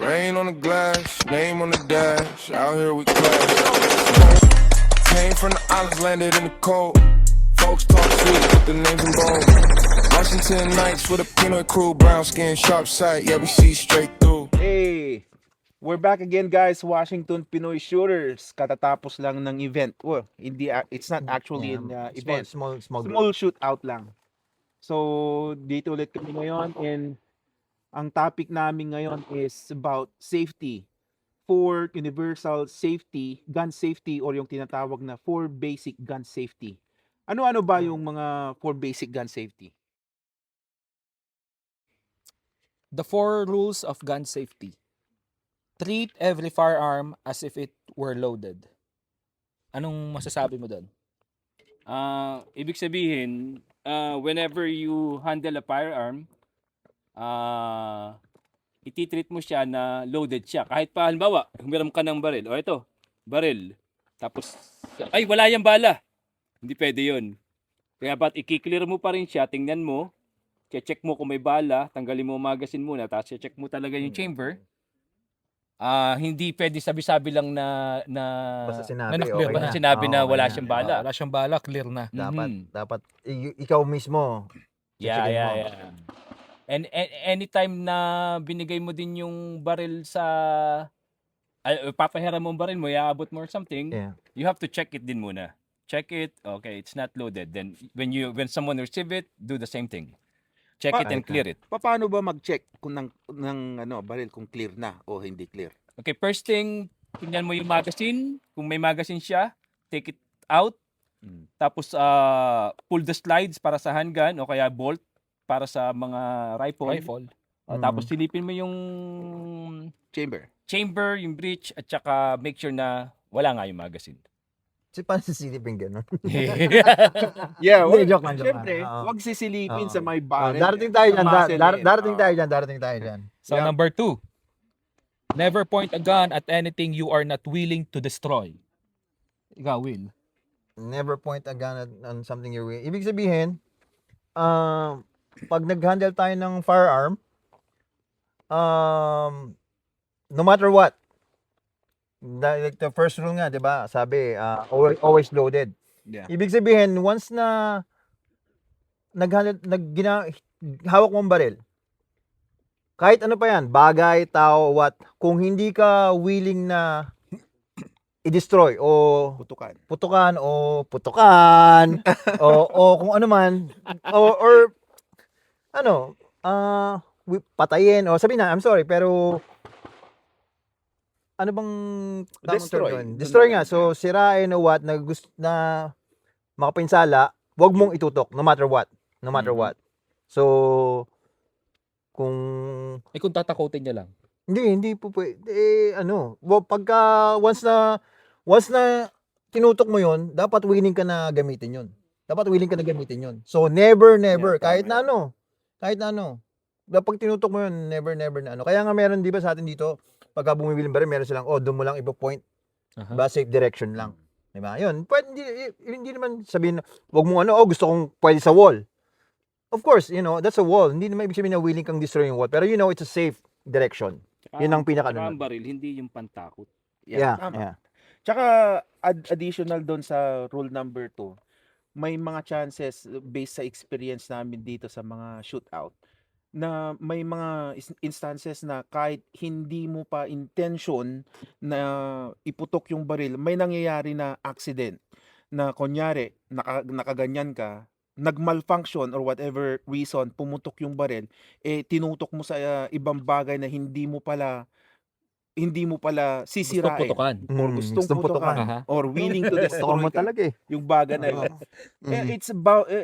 Rain on the glass, name on the dash. Out here we clash. Came from the islands, landed in the cold. Folks talk sweet, put the names in bold. Washington Nights with a Pinoy crew, brown skin, sharp sight. Yeah, we see straight through. Hey! We're back again, guys. Washington Pinoy Shooters. Katatapos lang ng event. Well, hindi it's not actually an event. Small Small shootout lang. So, dito ulit kami ngayon and ang topic namin ngayon is about safety. For universal safety, gun safety or yung tinatawag na for basic gun safety. Ano-ano ba yung mga for basic gun safety? The 4 rules of gun safety. Treat every firearm as if it were loaded. Anong masasabi mo doon? Ibig sabihin, whenever you handle a firearm, ititreat mo siya na loaded siya. Kahit pa, halimbawa, humiram ka ng baril. O ito, baril. Tapos, ay, wala yung bala. Hindi pwede yun. Kaya ba't i-clear mo pa rin siya, tingnan mo, check mo kung may bala, tanggalin mo ang magazine muna, tapos check mo talaga yung chamber. Hindi pwede sabi-sabi lang na Basta sinabi, na-clear okay ba na. sinabi na Okay wala na. siyang bala. Wala siyang bala, clear na. Dapat ikaw mismo. Yeah, checkin yeah, mo. yeah. And anytime na binigay mo din yung baril sa papahiram mo ang baril mo, iaabot mo or something, Yeah. you have to check it din muna. Check it, okay, it's not loaded. Then when someone receive it, do the same thing. Check it and clear it. Paano ba mag-check kung ng baril kung clear na o hindi clear? Okay, first thing, tingnan mo yung magazine. Kung may magazine siya, take it out. Tapos pull the slides para sa handgun o kaya bolt para sa mga rifle. Tapos silipin mo yung chamber, yung breech, at saka make sure na wala nga yung magazine. Paano sisilipin ganun? Yeah, Hindi, joke lang. Siyempre, Oo. wag sisilipin Oo. sa may baril. Darating tayo dyan. Sa muzzle eh. Darating tayo dyan. So number 2. Never point a gun at anything you are not willing to destroy. Ikaw, Will. Never point a gun on something you're willing. Ibig sabihin, pag nag-handle tayo ng firearm, no matter what, like the first rule nga, 'di ba? Sabi, always loaded. Yeah. Ibig sabihin, once na hawak mo ang baril, kahit ano pa yan, bagay, tao, what, kung hindi ka willing na i-destroy o putukan o kung ano man, or patayin o sabihin na, I'm sorry, pero ano bang tamang term doon? Destroy nga. So, sirain o what, na makapinsala, wag mong itutok, no matter what. So, kung Kung tatakotin niya lang. hindi po pwede, pagka once na tinutok mo yon, dapat willing ka na gamitin yon. So, never, kahit na ano. Dapat tinutok mo yun, never na ano. Kaya nga meron, di ba, sa atin dito, pagka bumibili ng baril, meron silang, doon mo lang ipo-point. Ba, safe direction lang. Di ba? Yun. Pwede, hindi naman sabihin, wag mo gusto kong pwede sa wall. Of course, that's a wall. Hindi naman ibig sabihin na willing kang destroy yung wall. Pero it's a safe direction. Yun ang pinaka Ang baril, hindi yung pantakot. Yeah. Tsaka additional doon sa rule number 2, may mga chances based sa experience namin dito sa mga shootout na may mga instances na kahit hindi mo pa intention na iputok yung baril, may nangyayari na accident na kunyari nakaganyan ka, nagmalfunction or whatever reason, pumutok yung baril, tinutok mo sa ibang bagay na hindi mo pala sisirain putukan. or gustong putukan Aha. or willing to Gusto destroy mo ka, talaga yung bagay na yun.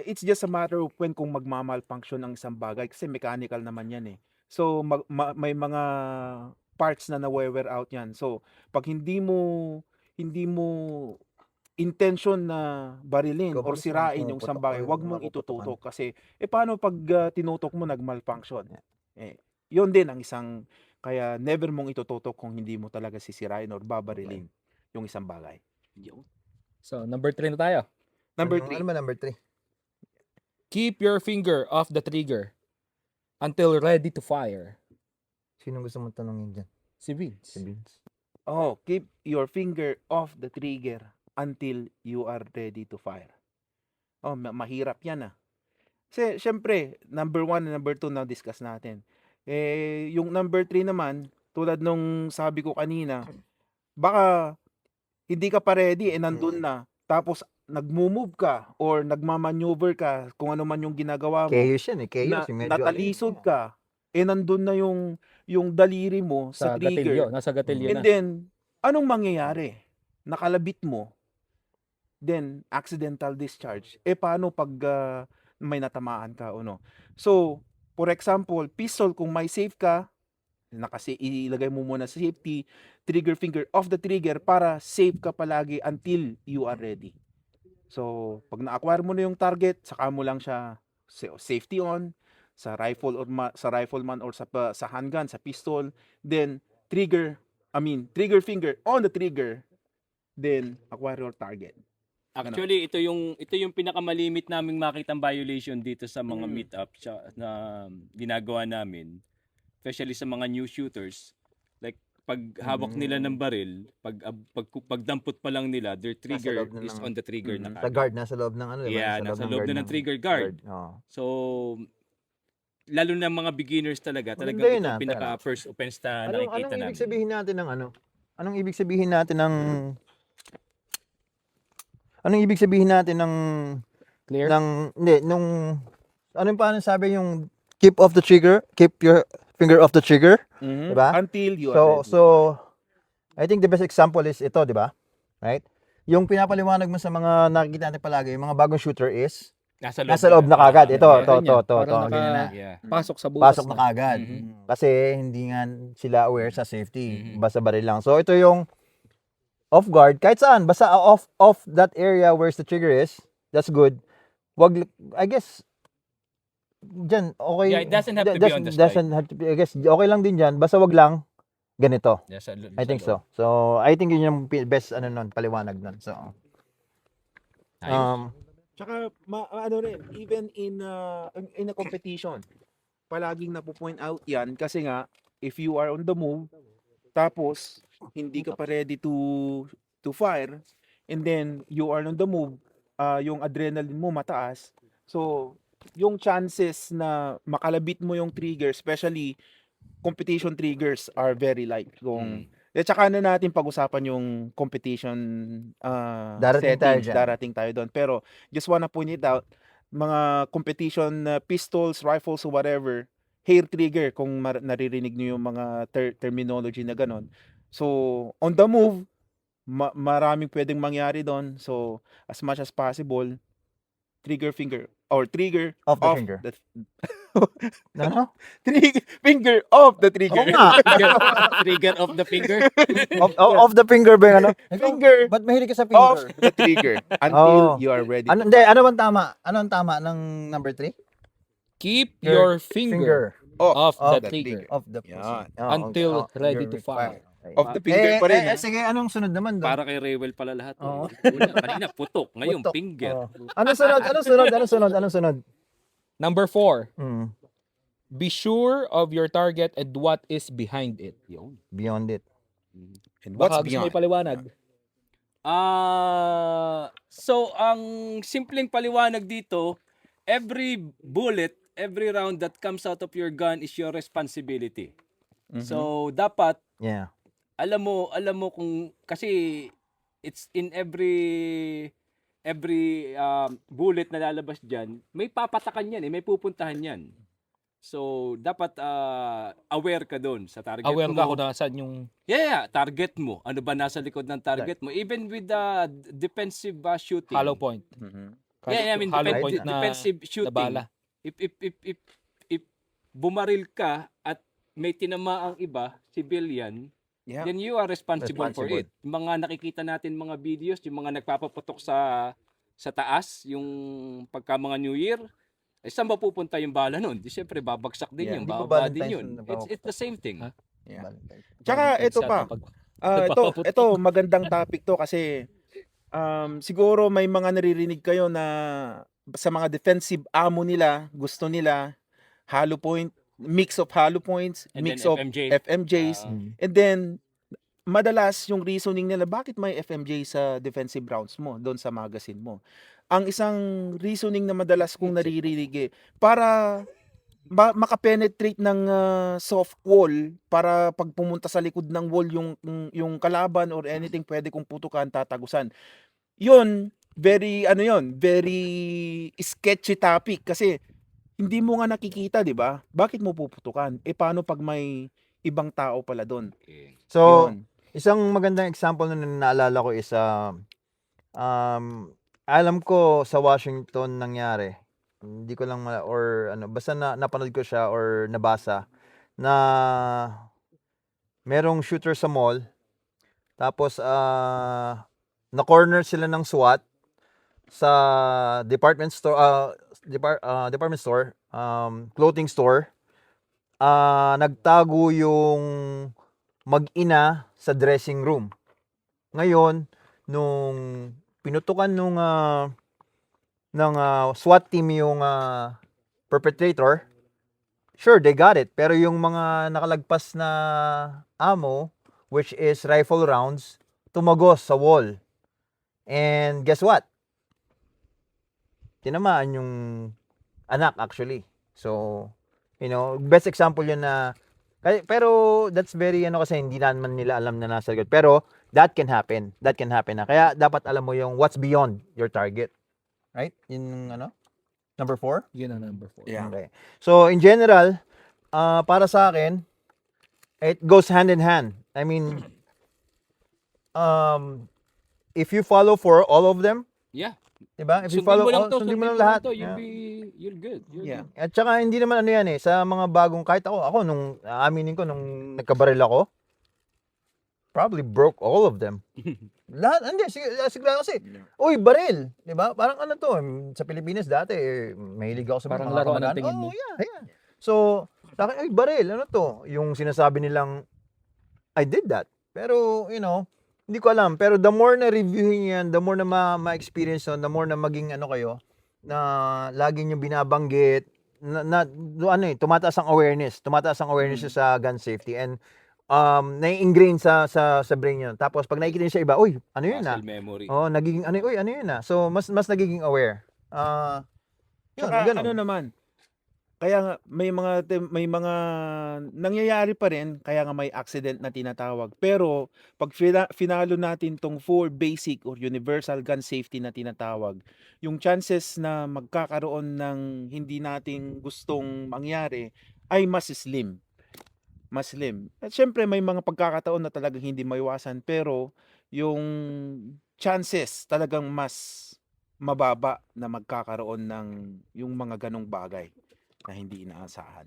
It's just a matter of when kung magmamalfunction ang isang bagay kasi mechanical naman yan eh. So may mga parts na nawe-wear out yan. So pag hindi mo intention na barilin or sirain yung isang bagay, wag mong itututok kasi paano pag tinutok mo nagmalfunction? Yun din ang isang kaya never mong itututok kung hindi mo talaga sisirain or babarilin yung isang bagay. So number 3 na tayo. Number Ano 3. ba number 3? Keep your finger off the trigger until ready to fire. Sino gusto mong tanongin dyan? Si Vince. Oh, keep your finger off the trigger until you are ready to fire. Oh, mahirap yan ah. Kasi, syempre, number 1 and number 2 na discuss natin. Yung number 3 naman, tulad nung sabi ko kanina, baka hindi ka pa ready, nandun na. Tapos, nagmo-move ka or nagmamaneuver ka kung ano man yung ginagawa mo. Chaos yan eh. Chaos. Na, Medyo natalisod ka. Nandun na yung daliri mo sa trigger. Nasa gatilyo And na. then, anong mangyayari? Nakalabit mo. Then, accidental discharge. Paano pag may natamaan ka o no? So, for example, pistol, kung may safe ka, ilagay mo muna sa safety, trigger finger off the trigger para safe ka palagi until you are ready. So, pag na-acquire mo na yung target, saka mo lang siya safety on, sa rifle or sa rifleman or sa handgun, sa pistol, then trigger finger on the trigger, then acquire your target. Actually, ito yung pinakamalimit naming makitang violation dito sa mga meet-up na ginagawa namin. Especially sa mga new shooters. Like pag hawak nila ng baril, pag dampot pa lang nila, their trigger loob na is ng- on the trigger na Sa guard, nasa loob ng ano, diba? Yeah, nasa loob na ng trigger guard. Oo. So, lalo na mga beginners talaga Maganda ito yun, yung pinaka first offense na nakikita Anong namin. ibig sabihin natin ng ano? Anong ibig sabihin natin ng Anong ibig sabihin natin ng Clear? hindi nung anong paano sabi yung keep off the trigger, keep your finger off the trigger, diba? Until you are So ready. so I think the best example is ito, di ba? Right? Yung pinapaliwanag mo sa mga nakikita natin palagi, yung mga bagong shooter is Nasa loob na kagad. Ito, Yeah. Parang ganyan na. Yeah. Pasok sa butas. Pasok na kagad. Mhm. Kasi hindi nga sila aware sa safety. Mhm. Basta baril lang. So ito yung off guard. Kahit saan. Basta off that area where the trigger is. That's good. I guess, dyan, okay. Yeah, it doesn't have to be on the doesn't have to be, I guess, okay lang din dyan. Basta wag lang ganito. I think so. So, I think yun yung best, paliwanag nun. So, Tsaka ano rin, even in a competition, palaging napo-point out 'yan kasi nga if you are on the move tapos hindi ka pa ready to fire and then you are on the move, yung adrenaline mo mataas. So, yung chances na makalabit mo yung trigger, especially competition triggers are very light. Kung tsaka na natin pag-usapan yung competition Darating tayo settings, dyan. darating tayo doon. Pero just wanna point it out, mga competition pistols, rifles, or whatever, hair trigger kung naririnig niyo yung mga terminology na ganon. So, on the move, maraming pwedeng mangyari doon. So, as much as possible, trigger finger or trigger Off the finger. Ano? Finger off the trigger. Oo nga. Trigger of the finger. Off the finger ba yung ano? Finger Ba't mahilig ka sa off finger? the trigger until Oh. you are ready. Ano, hindi, ano bang tama? Ano ang tama ng number 3? Keep your finger off off the trigger Of the Yan. until ready to fire. Off the finger pa rin. Sige, anong sunod naman doon? Para kay Rewel pala lahat. Oo. Kanina putok, ngayon Putok. finger. Oh. Anong sunod? Number 4, Hmm. be sure of your target and what is behind it. Yun. Beyond it. And what's Baka gusto mo beyond? ipaliwanag. So ang simpleng paliwanag dito, every bullet, every round that comes out of your gun is your responsibility. So dapat Yeah. alam mo kung kasi it's in every bullet na lalabas diyan, may papatakan yan, may pupuntahan yan. So dapat aware ka doon sa target Aware mo. ka kung nasaan yung Yeah, target mo. Ano ba nasa likod ng target mo? Even with the defensive shooting. hollow point. Yeah, I mean hollow point na defensive shooting. bala. If bumaril ka at may tinamaang iba, civilian, Yeah. then you are responsible for Responsible. it. Yung mga nakikita natin mga videos, yung mga nagpapaputok sa taas, yung pagka mga New Year, saan ba pupunta yung bala nun? Di syempre babagsak din Yeah, yun, di ba bababa din Valentine's yun. na It's the same thing. Ha? Yeah. Valentine's. Tsaka ito pa. Ito magandang topic to kasi siguro may mga naririnig kayo na sa mga defensive ammo nila, gusto nila hollow point, mix of hollow points, And mix then of FMJ. FMJs, and then madalas yung reasoning nila bakit may FMJ sa defensive rounds mo doon sa magazine mo. Ang isang reasoning na madalas kong naririnig para makapenetrate ng soft wall para pag pumunta sa likod ng wall yung kalaban or anything pwede kong putukan, tatagusan. Yun, very sketchy topic kasi hindi mo nga nakikita, 'di ba? Bakit mo puputukan? Paano pag may ibang tao pala doon? Okay. So, Yun. isang magandang example na naalala ko is alam ko sa Washington nangyari. Hindi ko lang or basta napanood ko siya or nabasa na merong shooter sa mall tapos na corner sila ng SWAT sa department store clothing store. Nagtago yung mag-ina sa dressing room. Ngayon, nung pinutukan ng SWAT team yung perpetrator, sure, they got it. Pero yung mga nakalagpas na ammo, which is rifle rounds, tumagos sa wall. And guess what? Tinamaan yung anak actually. So, best example yun na pero that's very kasi hindi naman nila alam na nasa likod. Pero that can happen. That can happen na. Kaya dapat alam mo yung what's beyond your target. Right? Yung number 4? Yun ang number 4. Yeah. Okay. So in general, para sa akin, it goes hand in hand. I mean, if you follow for all of them, Yeah. diba? If you Sundin follow mo lang all, to, sundin mo lang lahat. to, Yeah. you're good. You're Yeah. good. At saka hindi naman yan sa mga bagong, kahit ako nung aaminin ko nung nagkabaril ako, probably broke all of them. Lahat, hindi, sigla kasi, uy, baril, di ba? Parang sa Pilipinas dati, mahilig ako sa Parang mga laruan ang kamag-anak. tingin mo. Oh, yeah. So, sa akin, uy, baril, yung sinasabi nilang, I did that. Pero, hindi ko alam. Pero the more na reviewin yan, the more na ma-experience the more na maging kayo, na lagi nyo binabanggit, tumataas ang awareness. Tumataas ang awareness sa gun safety. And, nai-ingrain sa brain nyo. Tapos, pag nakikita nyo sa iba, uy, ano yun Muscle memory. Oh, nagiging, ano yun So, mas nagiging aware. Yun, Tsaka, ganun. naman, kaya nga may mga nangyayari pa rin, kaya nga may accident na tinatawag. Pero pag finalo natin tong 4 basic or universal gun safety na tinatawag, yung chances na magkakaroon ng hindi nating gustong mangyari ay mas slim. Mas slim. At syempre may mga pagkakataon na talagang hindi maiwasan, pero yung chances talagang mas mababa na magkakaroon ng yung mga ganong bagay na hindi inaasahan.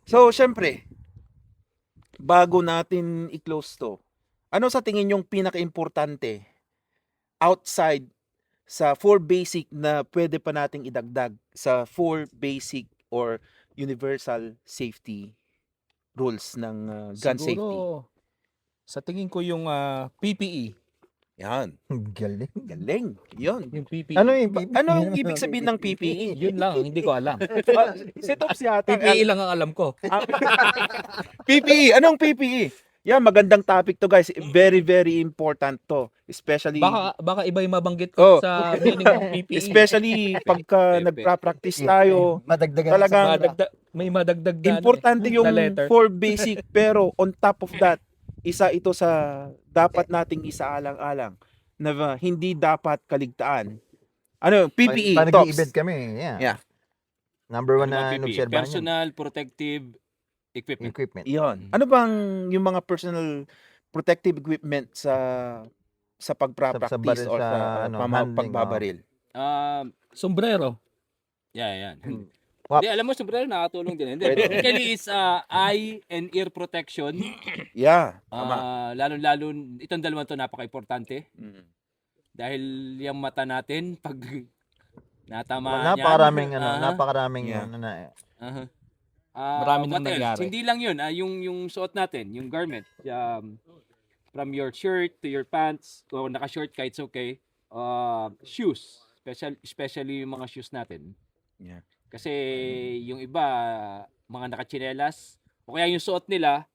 So, syempre, bago natin i-close to, ano sa tingin yung pinaka-importante outside sa 4 basic na pwede pa nating idagdag sa 4 basic or universal safety rules ng gun safety? Siguro, sa tingin ko yung PPE. Yan. Galing. Galing. Yun. Yung PPE. Ano yung Ano ang ibig sabihin ng PPE? Yun lang, hindi ko alam. Set up yata. PPE lang ang alam ko. PPE. Anong PPE? Yan, magandang topic to guys. Very, very important to. Especially Baka iba yung mabanggit ko Oh. sa meaning ng PPE. especially pagka Pepe. nagpa-practice tayo. Madagdagan Talagang May madagdag na, importante yung na letter. 4 basic, pero on top of that, isa ito sa dapat nating isaalang-alang na hindi dapat kaligtaan. Ano, PPE, Pag Tops. nag-i-event kami, yeah. Yeah. Number 1 Ano na ba, PPE? inobserbahan yan. Personal Protective Equipment. Equipment. Iyon. Ano bang yung mga personal protective equipment sa pagpa-practice baril, or sa, sa handling, pagbabaril? Sombrero. Yan. Wap. Hindi, alam mo, sombrero nakatulong din. Hindi, basically is eye and ear protection. Yeah, tama. Lalo-lalo, itong dalawang to napaka-importante. Mm. Dahil yung mata natin, pag natamaan Napakaraming yan, napakaraming Yeah. Marami nang what else? nangyari. Hindi lang yun, yung suot natin, yung garment. From your shirt to your pants, o naka-short ka, it's okay. Shoes, especially yung mga shoes natin. Yeah. Kasi yung iba, mga nakachinelas, o kaya yung suot nila,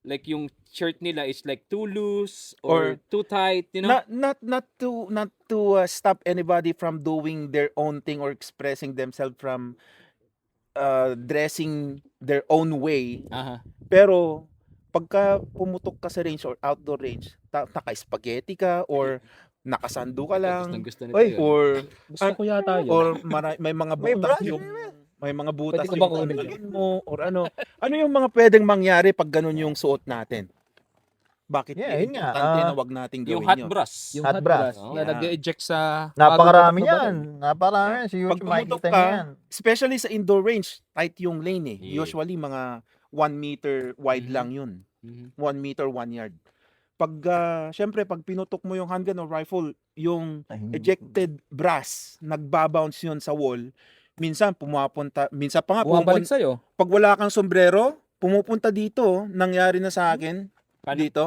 like yung shirt nila is like too loose or Or too tight, you know? Not to stop anybody from doing their own thing or expressing themselves from dressing their own way. Aha. Pero pagka pumutok ka sa range or outdoor range, naka-spaghetti ka or nakasando ka Gustong lang gusto nito Oy, yun. or Gusto ko yata yun. or may mga May butas brush, yung may mga butas Pwede ko yung ba kunin talon mo or ano. Ano yung mga pwedeng mangyari pag ganun yung suot natin? Bakit Yeah, yun nga, importante na wag nating Yung gawin hot yun? brush. Yung Hot hot brush. brush na Yeah. nag-eject sa napakarami bago yan. Napakarami yan. Si Pag YouTube, pumutok makikita ka, niyo yan. especially sa indoor range, tight yung lane eh. Yeah. Usually mga 1 meter wide Mhm. lang yun. Mhm. 1 meter, 1 yard. Pag, syempre, pag pinutok mo yung handgun o rifle, yung ejected brass, nagbabounce yun sa wall. Minsan, minsan pa nga, bumabalik sa'yo. pag wala kang sombrero, pumupunta dito, nangyari na sa akin, Paano? dito,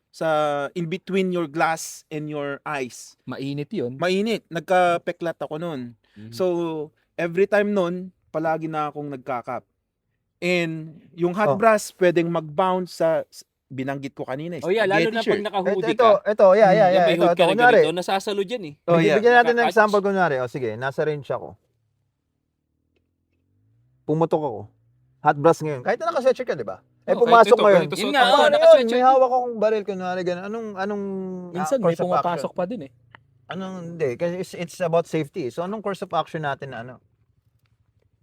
sa in between your glass and your eyes. Mainit yun. Mainit, nagka-peklat ako nun. Mhm. So, every time nun, palagi na akong nagkakap. And yung hot Oh. brass, pwedeng mag-bounce sa binanggit ko kanina. Oh yeah, lalo na pag shirt. naka-hoodie Ito, ka. yeah, yeah, Yung yeah. may Ito, hood ka na kunwari, ganito, nasasalo dyan eh. Oh, yeah. bigyan natin ng Nakaka-catch. example kunwari. O sige, nasa range ako. Pumutok ako. Hot brush ngayon. Kahit na naka-sweatshirt ka, di ba? Eh, Oh, pumasok kahit ito, ngayon. ganito Yun suot nga, mo. oh, Ano yun? naka-sweatshirt. May hawak akong baril, kunwari ganun. Anong Minsan may course of pumapasok action? pa din eh. Hindi, kasi it's about safety. So, anong course of action natin na ano?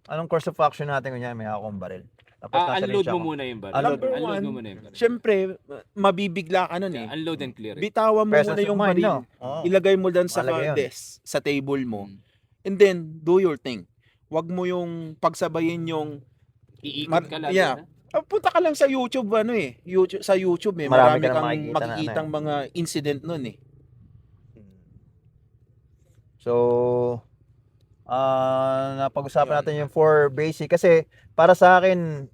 Anong course of action natin kunyari may hawak akong baril? Tapos nasa Unload range mo ako. muna yung baril. Unload. Number Unload one, mo muna yung baril. Siyempre, mabibigla ka nun eh. Yeah, unload and clear it. Bitawan mo Presence muna of yung mind, baril. no? Oo. Ilagay mo dan sa Mahalaga yun. desk, sa table mo. Mm. And then, do your thing. Wag mo yung pagsabayin yung Iikot ka lang. yeah. Punta ka lang sa YouTube sa YouTube eh. Marami Marami ka na kang makikita na makikitang mga incident nun eh. So, napag-usapan natin yung 4 basic kasi para sa akin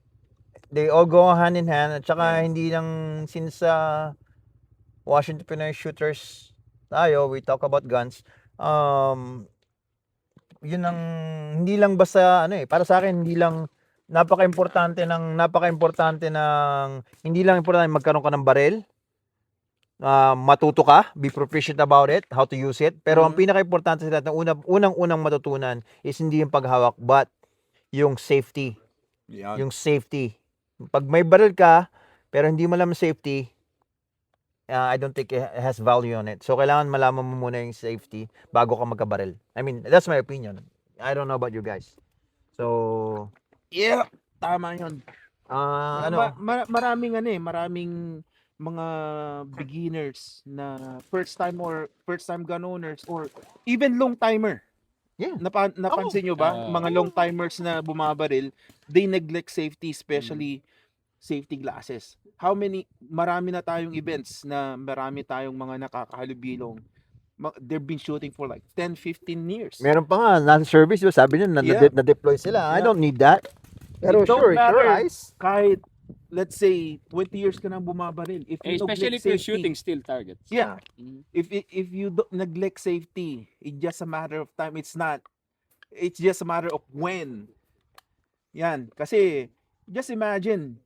they all go hand in hand at saka hindi lang since Washington Pinoy shooters tayo, we talk about guns. Yun ang hindi lang basta para sa akin hindi lang napaka-importante ng hindi lang importante magkaroon ka ng baril. Matuto ka, be proficient about it, how to use it. Pero ang pinaka-importante sa lahat, unang matutunan is hindi yung paghawak, but yung safety. Yeah. Yung safety. Pag may baril ka, pero hindi mo alam safety, I don't think it has value on it. So, kailangan malaman mo muna yung safety bago ka magkabaril. I mean, that's my opinion. I don't know about you guys. So, Yeah, tama 'yun. Maraming mga beginners na first time gun owners or even long timer. Yeah. Napansin nyo ba? Mga long timers na bumabaril, they neglect safety, especially safety glasses. Marami na tayong events na marami tayong mga nakakahalubilo. They've been shooting for like 10, 15 years. meron pa nga, nasa service, diba? Sabi nyo, Yeah. na-deploy sila. I Yeah. don't need that. Pero It don't sure, matter. eyes. Kahit, let's say, 20 years ka nang bumabaril. If you Especially if neglect you're safety, shooting still targets. Yeah. Mm. If you neglect safety, it's just a matter of time. It's just a matter of when. Yan. Kasi, just imagine,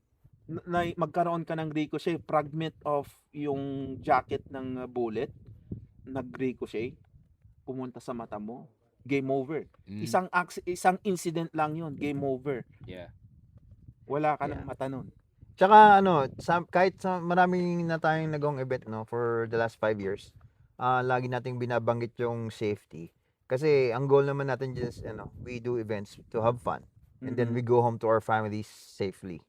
na magkaroon ka ng ricochet, fragment of yung jacket ng bullet, nag-ricochet, pumunta sa mata mo, game over. Mm. Isang incident lang yun, game over. Yeah. Wala ka ng mata nun. Tsaka kahit sa maraming na tayong nagawang event for the last 5 years, lagi nating binabanggit yung safety. Kasi ang goal naman natin just we do events to have fun and then we go home to our families safely.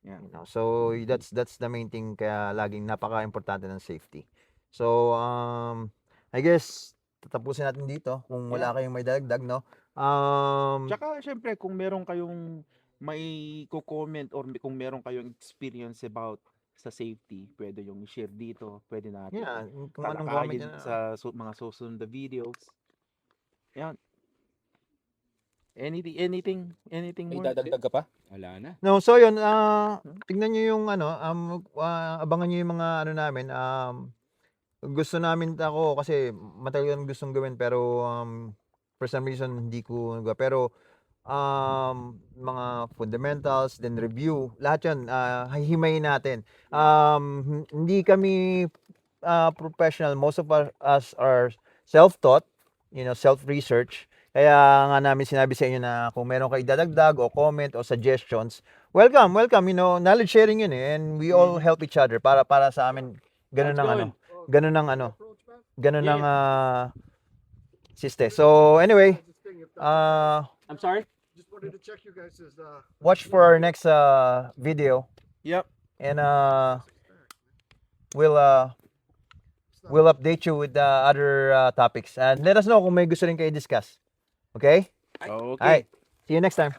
Yeah. So that's the main thing, kaya laging napaka-importante ng safety. So I guess tatapusin natin dito kung wala kayong may dagdag, no? Tsaka syempre kung meron kayong may comment or kung meron kayong experience about sa safety, pwede yung share dito, pwede natin yeah, kung anong comment talakayin yan. sa mga susunod na videos. Yan. Anything May more? dadagdag ka pa? Wala na. No, so yun, tignan nyo yung abangan nyo yung mga namin, gusto namin kasi matagal ko gustong gawin pero for some reason hindi ko nagawa. Pero mga fundamentals, then review. Lahat 'yon hihimayin natin. Hindi kami professional. Most of us are self-taught, self-research. Kaya nga namin sinabi sa inyo na kung meron kayo idadagdag o comment o suggestions, welcome. Knowledge sharing yun and we all help each other para sa amin ganun Sounds ng ganun ng siste. So anyway, I'm sorry? Just wanted to check you guys' watch for our next video Yep. and we'll update you with the other topics and let us know kung may gusto rin kayo discuss. Okay? Okay. Alright. See you next time.